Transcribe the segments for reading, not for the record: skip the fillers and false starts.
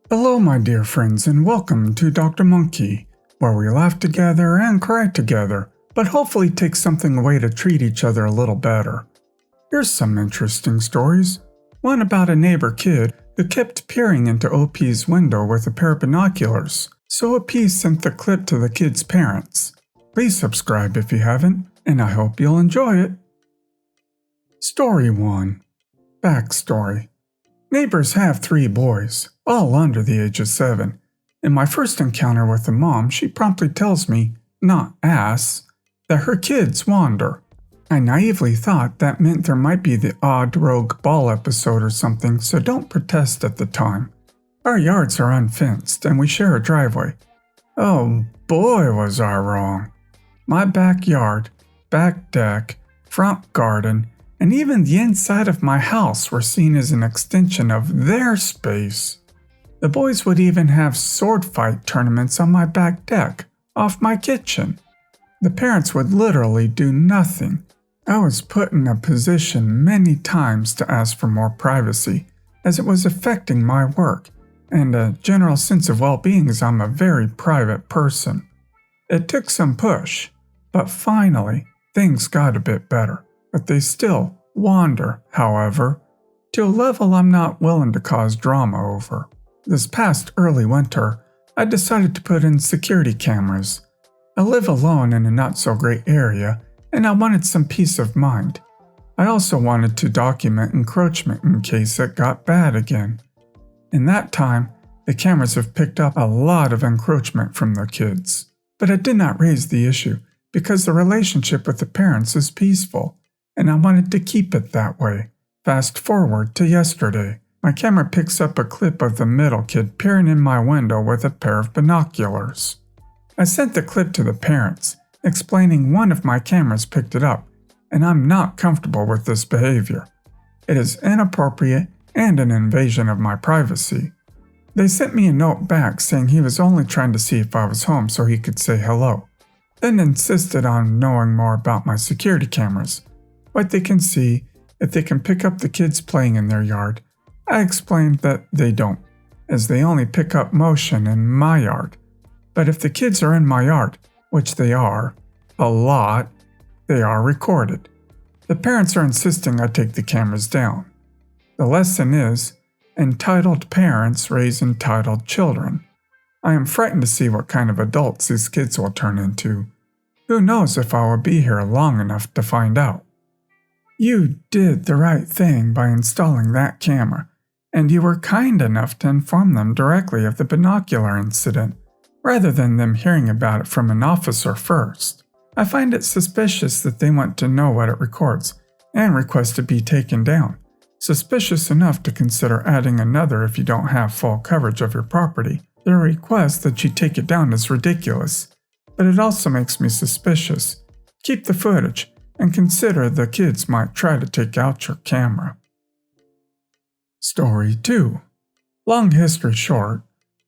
Hello, my dear friends, and welcome to Dr. Monkey, where we laugh together and cry together, but hopefully take something away to treat each other a little better. Here's some interesting stories. One about a neighbor kid who kept peering into OP's window with a pair of binoculars, so OP sent the clip to the kid's parents. Please subscribe if you haven't, and I hope you'll enjoy it. Story 1. Backstory. Neighbors have 3 boys, all under the age of 7. In my first encounter with the mom, she promptly tells me, not ass, that her kids wander. I naively thought that meant there might be the odd rogue ball episode or something, so don't protest at the time. Our yards are unfenced and we share a driveway. Oh boy, was I wrong. My backyard, back deck, front garden, and even the inside of my house were seen as an extension of their space. The boys would even have sword fight tournaments on my back deck, off my kitchen. The parents would literally do nothing. I was put in a position many times to ask for more privacy, as it was affecting my work, and a general sense of well-being as I'm a very private person. It took some push, but finally, things got a bit better. But they still wander, however, to a level I'm not willing to cause drama over. This past early winter, I decided to put in security cameras. I live alone in a not-so-great area, and I wanted some peace of mind. I also wanted to document encroachment in case it got bad again. In that time, the cameras have picked up a lot of encroachment from their kids. But I did not raise the issue because the relationship with the parents is peaceful, and I wanted to keep it that way. Fast forward to yesterday. My camera picks up a clip of the middle kid peering in my window with a pair of binoculars. I sent the clip to the parents, explaining one of my cameras picked it up, and I'm not comfortable with this behavior. It is inappropriate and an invasion of my privacy. They sent me a note back saying he was only trying to see if I was home so he could say hello, then insisted on knowing more about my security cameras, what they can see, if they can pick up the kids playing in their yard. I explained that they don't, as they only pick up motion in my yard. But if the kids are in my yard, which they are, a lot, they are recorded. The parents are insisting I take the cameras down. The lesson is, entitled parents raise entitled children. I am frightened to see what kind of adults these kids will turn into. Who knows if I will be here long enough to find out. You did the right thing by installing that camera, and you were kind enough to inform them directly of the binocular incident, rather than them hearing about it from an officer first. I find it suspicious that they want to know what it records, and request to be taken down. Suspicious enough to consider adding another if you don't have full coverage of your property. Their request that you take it down is ridiculous, but it also makes me suspicious. Keep the footage, and consider the kids might try to take out your camera. Story 2. Long history short,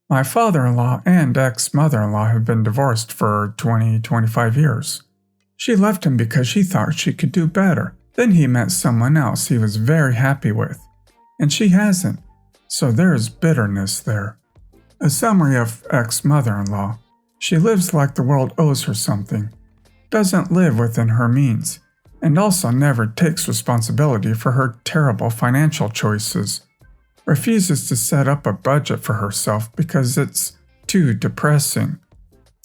my father-in-law and ex-mother-in-law have been divorced for 25 years. She left him because she thought she could do better. Then he met someone else he was very happy with, and she hasn't, so there is bitterness there. A summary of ex-mother-in-law. She lives like the world owes her something, doesn't live within her means, and also never takes responsibility for her terrible financial choices. Refuses to set up a budget for herself because it's too depressing.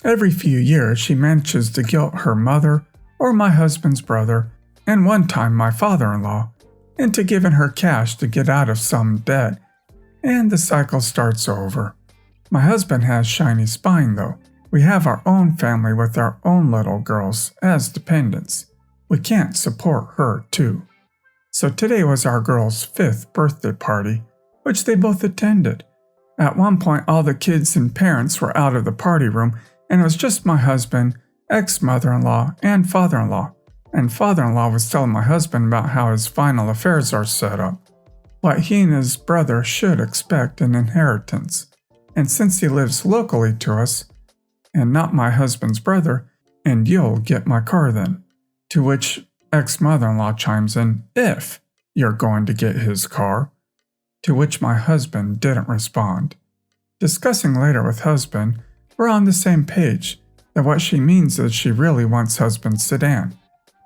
Every few years she manages to guilt her mother or my husband's brother, and one time my father-in-law, into giving her cash to get out of some debt, and the cycle starts over. My husband has shiny spine though. We have our own family with our own little girls as dependents. We can't support her too. So today was our girl's 5th birthday party, which they both attended. At one point all the kids and parents were out of the party room, and it was just my husband, ex-mother-in-law, and father-in-law. And father-in-law was telling my husband about how his final affairs are set up, what he and his brother should expect in inheritance. And since he lives locally to us, and not my husband's brother, and you'll get my car then. To which ex-mother-in-law chimes in, if you're going to get his car. To which my husband didn't respond. Discussing later with husband, we're on the same page that what she means is she really wants husband's sedan,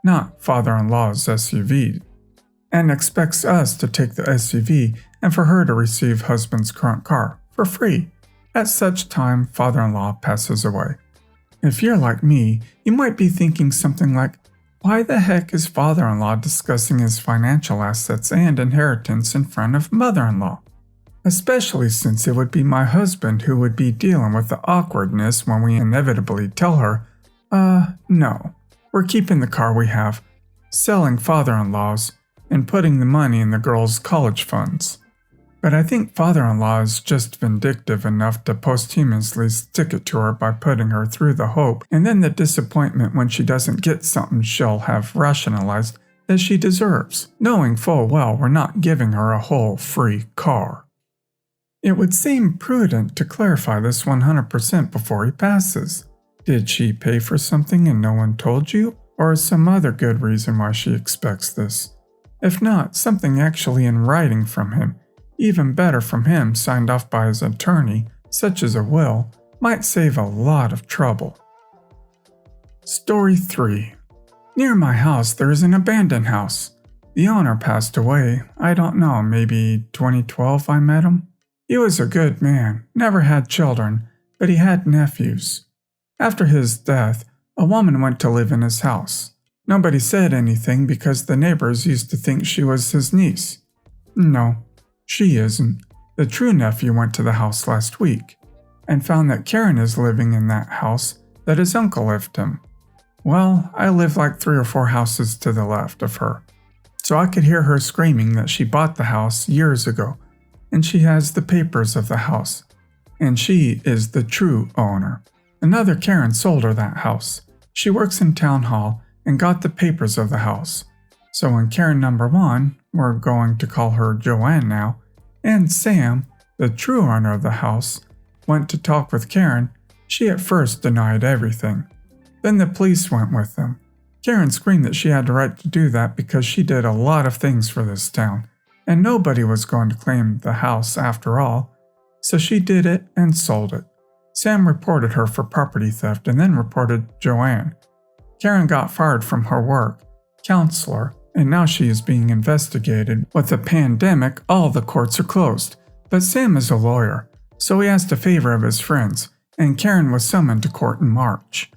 not father-in-law's SUV, and expects us to take the SUV and for her to receive husband's current car for free at such time father-in-law passes away. If you're like me, you might be thinking something like, why the heck is father-in-law discussing his financial assets and inheritance in front of mother-in-law? Especially since it would be my husband who would be dealing with the awkwardness when we inevitably tell her, no, we're keeping the car we have, selling father-in-law's, and putting the money in the girl's college funds. But I think father-in-law is just vindictive enough to posthumously stick it to her by putting her through the hope and then the disappointment when she doesn't get something she'll have rationalized that she deserves, knowing full well we're not giving her a whole free car. It would seem prudent to clarify this 100% before he passes. Did she pay for something and no one told you? Or is some other good reason why she expects this? If not, something actually in writing from him, even better from him signed off by his attorney, such as a will, might save a lot of trouble. Story 3. Near my house there is an abandoned house. The owner passed away, I don't know, maybe 2012 I met him. He was a good man, never had children, but he had nephews. After his death, a woman went to live in his house. Nobody said anything because the neighbors used to think she was his niece. No, she isn't. The true nephew went to the house last week and found that Karen is living in that house that his uncle left him. Well, I live like 3 or 4 houses to the left of her, so I could hear her screaming that she bought the house years ago, and she has the papers of the house, and she is the true owner. Another Karen sold her that house. She works in town hall and got the papers of the house. So when Karen number 1, we're going to call her Joanne now, and Sam, the true owner of the house, went to talk with Karen, she at first denied everything. Then the police went with them. Karen screamed that she had the right to do that because she did a lot of things for this town, and nobody was going to claim the house after all, so she did it and sold it. Sam reported her for property theft and then reported Joanne. Karen got fired from her work, counselor, and now she is being investigated. With the pandemic, all the courts are closed, but Sam is a lawyer, so he asked a favor of his friends, and Karen was summoned to court in March.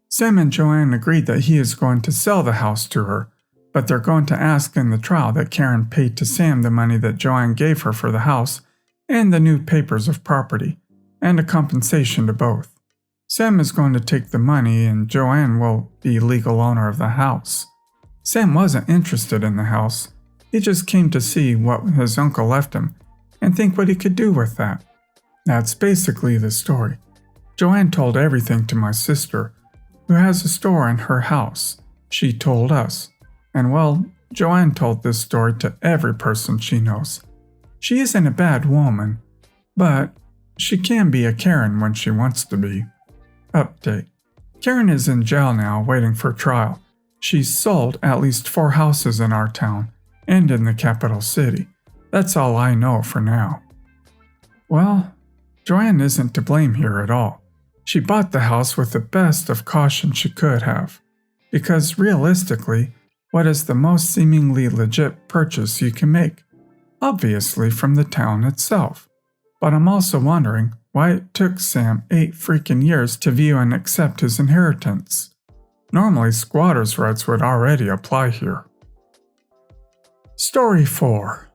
Sam and Joanne agreed that he is going to sell the house to her, but they're going to ask in the trial that Karen paid to Sam the money that Joanne gave her for the house and the new papers of property, and a compensation to both. Sam is going to take the money and Joanne will be legal owner of the house. Sam wasn't interested in the house. He just came to see what his uncle left him and think what he could do with that. That's basically the story. Joanne told everything to my sister, who has a store in her house. She told us. And well, Joanne told this story to every person she knows. She isn't a bad woman, but she can be a Karen when she wants to be. Update. Karen is in jail now waiting for trial. She's sold at least 4 houses in our town and in the capital city. That's all I know for now. Well, Joanne isn't to blame here at all. She bought the house with the best of caution she could have, because realistically, what is the most seemingly legit purchase you can make? Obviously from the town itself. But I'm also wondering why it took Sam 8 freaking years to view and accept his inheritance. Normally squatters' rights would already apply here. Story 4.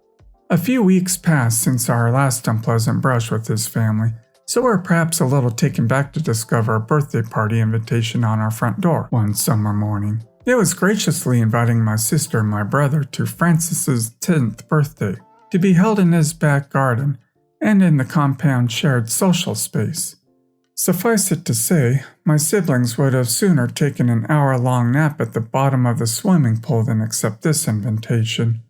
A few weeks passed since our last unpleasant brush with his family, so we're perhaps a little taken back to discover a birthday party invitation on our front door one summer morning. It was graciously inviting my sister and my brother to Francis's 10th birthday, to be held in his back garden and in the compound shared social space. Suffice it to say, my siblings would have sooner taken an hour-long nap at the bottom of the swimming pool than accept this invitation.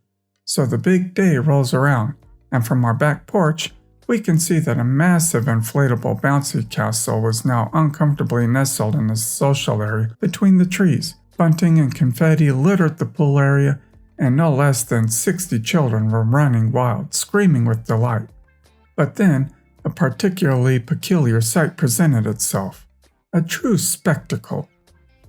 So the big day rolls around, and from our back porch, we can see that a massive inflatable bouncy castle was now uncomfortably nestled in the social area between the trees. Bunting and confetti littered the pool area, and no less than 60 children were running wild, screaming with delight. But then, A particularly peculiar sight presented itself. A true spectacle.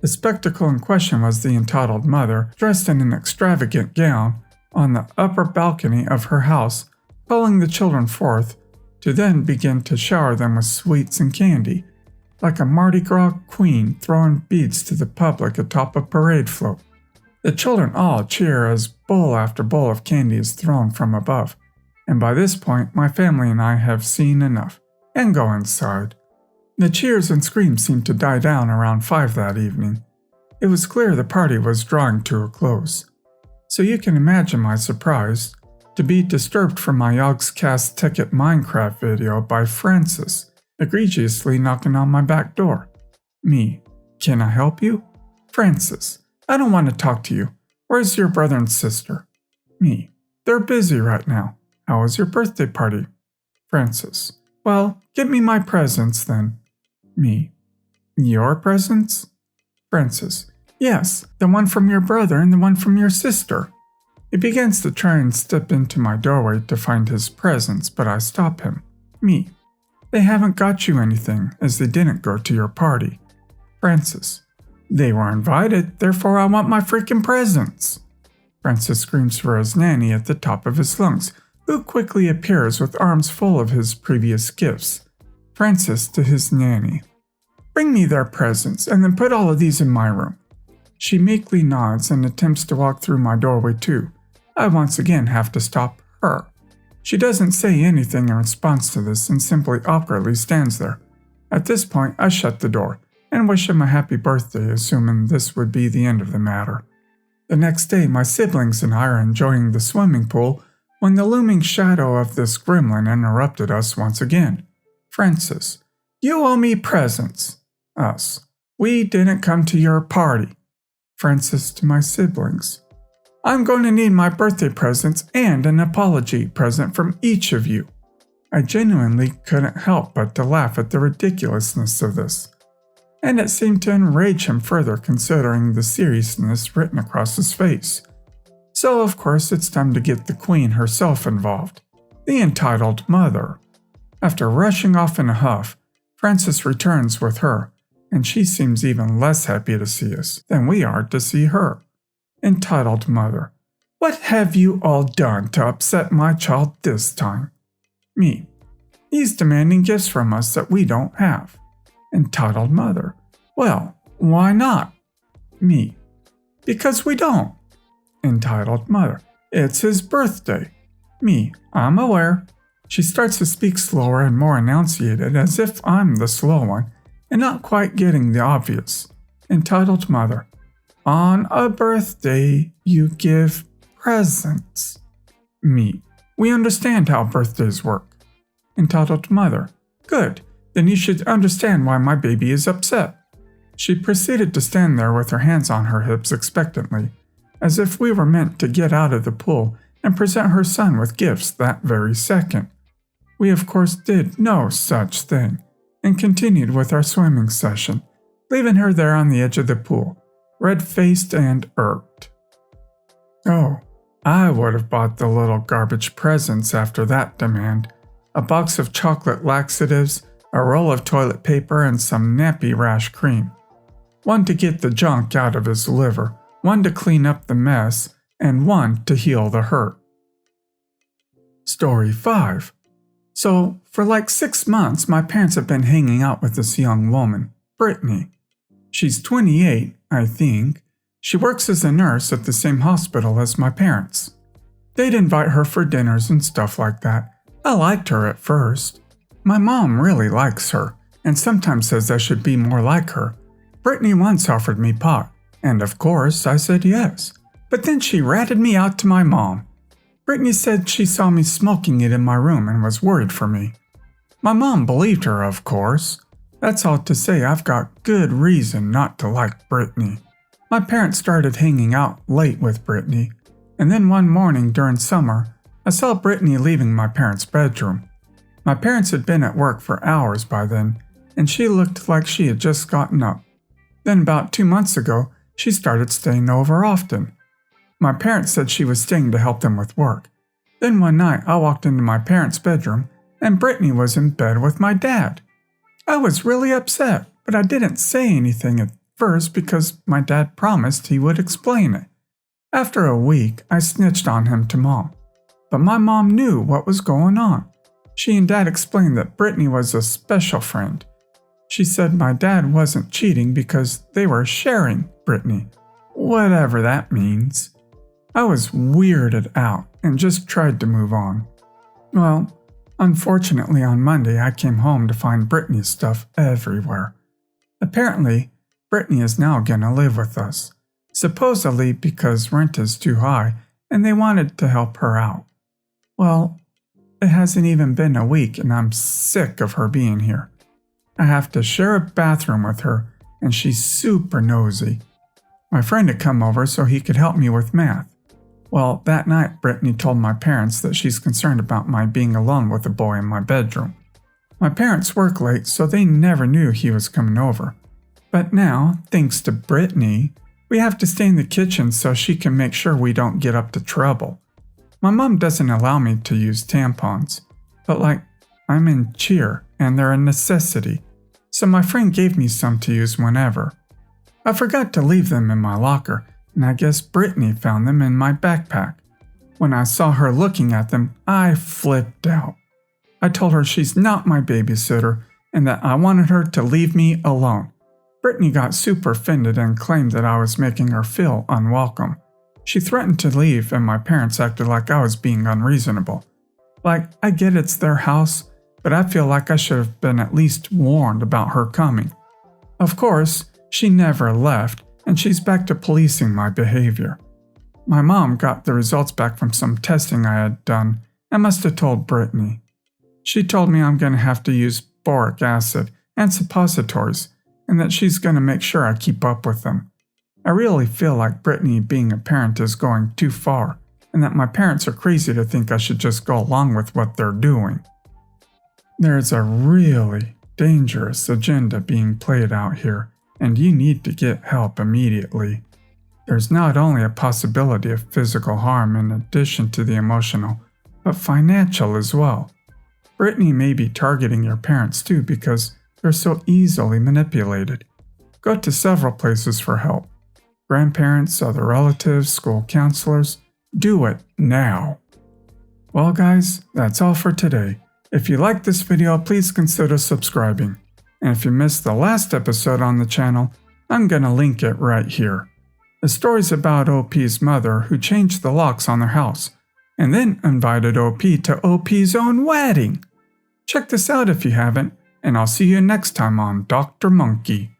The spectacle in question was the entitled mother, dressed in an extravagant gown, on the upper balcony of her house, pulling the children forth, to then begin to shower them with sweets and candy, like a Mardi Gras queen throwing beads to the public atop a parade float. The children all cheer as bowl after bowl of candy is thrown from above, and by this point my family and I have seen enough, and go inside. The cheers and screams seemed to die down around 5 that evening. It was clear the party was drawing to a close. So you can imagine my surprise to be disturbed from my Yogscast Ticket Minecraft video by Francis, egregiously knocking on my back door. Me, can I help you? Francis, I don't want to talk to you. Where's your brother and sister? Me, they're busy right now. How was your birthday party? Francis, well, get me my presents then. Me, your presents? Francis, yes, the one from your brother and the one from your sister. He begins to try and step into my doorway to find his presents, but I stop him. Me, they haven't got you anything, as they didn't go to your party. Francis, they were invited, therefore I want my freaking presents. Francis screams for his nanny at the top of his lungs, who quickly appears with arms full of his previous gifts. Francis to his nanny, bring me their presents, and then put all of these in my room. She meekly nods and attempts to walk through my doorway too. I once again have to stop her. She doesn't say anything in response to this and simply awkwardly stands there. At this point, I shut the door and wish him a happy birthday, assuming this would be the end of the matter. The next day, my siblings and I are enjoying the swimming pool when the looming shadow of this gremlin interrupted us once again. Francis, you owe me presents. Us, we didn't come to your party. Francis to my siblings, I'm going to need my birthday presents and an apology present from each of you. I genuinely couldn't help but to laugh at the ridiculousness of this, and it seemed to enrage him further considering the seriousness written across his face. So of course it's time to get the queen herself involved, the entitled mother. After rushing off in a huff, Francis returns with her, and she seems even less happy to see us than we are to see her. Entitled mother, what have you all done to upset my child this time? Me, he's demanding gifts from us that we don't have. Entitled mother, well, why not? Me, because we don't. Entitled mother, it's his birthday. Me, I'm aware. She starts to speak slower and more enunciated as if I'm the slow one and not quite getting the obvious. Entitled mother, on a birthday, you give presents. Me, we understand how birthdays work. Entitled mother, good, then you should understand why my baby is upset. She proceeded to stand there with her hands on her hips expectantly, as if we were meant to get out of the pool and present her son with gifts that very second. We of course did no such thing, and continued with our swimming session, leaving her there on the edge of the pool, red-faced and irked. Oh, I would have bought the little garbage presents after that demand. A box of chocolate laxatives, a roll of toilet paper, and some nappy rash cream. One to get the junk out of his liver, one to clean up the mess, and one to heal the hurt. Story 5. So, for like 6 months, my parents have been hanging out with this young woman, Brittany. She's 28, I think. She works as a nurse at the same hospital as my parents. They'd invite her for dinners and stuff like that. I liked her at first. My mom really likes her, and sometimes says I should be more like her. Brittany once offered me pot, and of course I said yes. But then she ratted me out to my mom. Brittany said she saw me smoking it in my room and was worried for me. My mom believed her, of course. That's all to say I've got good reason not to like Brittany. My parents started hanging out late with Brittany, and then one morning during summer, I saw Brittany leaving my parents' bedroom. My parents had been at work for hours by then, and she looked like she had just gotten up. Then about 2 months ago, she started staying over often. My parents said she was staying to help them with work. Then one night I walked into my parents' bedroom and Brittany was in bed with my dad. I was really upset, but I didn't say anything at first because my dad promised he would explain it. After a week, I snitched on him to Mom. But my mom knew what was going on. She and Dad explained that Brittany was a special friend. She said my dad wasn't cheating because they were sharing Brittany, whatever that means. I was weirded out and just tried to move on. Well, unfortunately on Monday I came home to find Brittany's stuff everywhere. Apparently, Brittany is now gonna live with us, supposedly because rent is too high and they wanted to help her out. Well, it hasn't even been a week and I'm sick of her being here. I have to share a bathroom with her and she's super nosy. My friend had come over so he could help me with math. Well, that night Brittany told my parents that she's concerned about my being alone with a boy in my bedroom. My parents work late so they never knew he was coming over. But now, thanks to Brittany, we have to stay in the kitchen so she can make sure we don't get up to trouble. My mom doesn't allow me to use tampons, but I'm in cheer and they're a necessity, so my friend gave me some to use whenever. I forgot to leave them in my locker, and I guess Brittany found them in my backpack. When I saw her looking at them, I flipped out. I told her she's not my babysitter and that I wanted her to leave me alone. Brittany got super offended and claimed that I was making her feel unwelcome. She threatened to leave and my parents acted like I was being unreasonable. I get it's their house, but I feel like I should have been at least warned about her coming. Of course, she never left and she's back to policing my behavior. My mom got the results back from some testing I had done and must have told Brittany. She told me I'm going to have to use boric acid and suppositories and that she's going to make sure I keep up with them. I really feel like Brittany being a parent is going too far, and that my parents are crazy to think I should just go along with what they're doing. There's a really dangerous agenda being played out here, and you need to get help immediately. There's not only a possibility of physical harm in addition to the emotional, but financial as well. Brittany may be targeting your parents too because they're so easily manipulated. Go to several places for help. Grandparents, other relatives, school counselors. Do it now. Well guys, that's all for today. If you liked this video, please consider subscribing. And if you missed the last episode on the channel, I'm gonna link it right here. The story's about OP's mother who changed the locks on their house, and then invited OP to OP's own wedding. Check this out if you haven't, and I'll see you next time on Dr. Monkey.